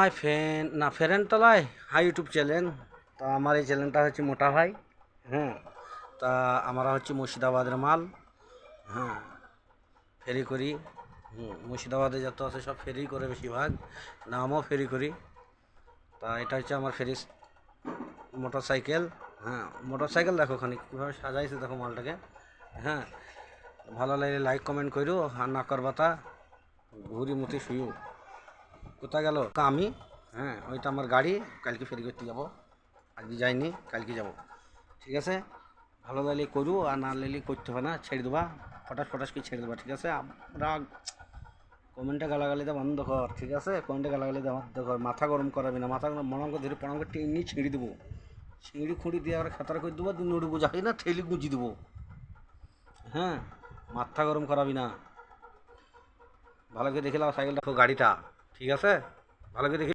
High ফেরেন তলায় high YouTube channel. তা আমার এই চ্যানেলটা হচ্ছে মোটা ভাই। হ্যাঁ, তা আমরা হচ্ছে মুর্শিদাবাদের মাল। হ্যাঁ, ফেরি করি। মুর্শিদাবাদে যত আছে সব ফেরি করে বেশিরভাগ, নামও ফেরি করি। তা এটা হচ্ছে আমার ফেরি মোটর সাইকেল। হ্যাঁ, মোটর সাইকেল দেখো খানিক কীভাবে সাজাইছে, দেখো মালটাকে। হ্যাঁ, ভালো লাগলে লাইক কমেন্ট করো, আর না করবা তা ঘুরি মুতি শুয়ো। কোথায় গেল আমি? হ্যাঁ, ওইটা আমার গাড়ি। কালকে ফেরি করতে যাবো, আজকে যাইনি, কালকে যাব। ঠিক আছে, ভালো লাগলে করু, আর না লাগলে করতে হবে না, ছেড়ে দেবা। ফটাস ফটাস করে ছেড়ে দেবা। ঠিক আছে, আমরা কমেন্টে গালাগালিতে বন্ধ কর। ঠিক আছে, কমেন্টে গালাগালিতে বন্ধ কর, মাথা গরম করাবি না। মাথা গরম মনে করে ধরে পড়াম করে টেনে ছিঁড়ে দেবো। ছিঁড়ি খুঁড়ি দিয়ে আবার খাতার করে দেবো, দিন নড়ি বুঝাই না, ঠেলি গুঁজি দেবো। হ্যাঁ, মাথা গরম করাবি না। ভালো করে দেখে নাও সাইকেলটা, গাড়িটা। ঠিক আছে, ভালো করে দেখে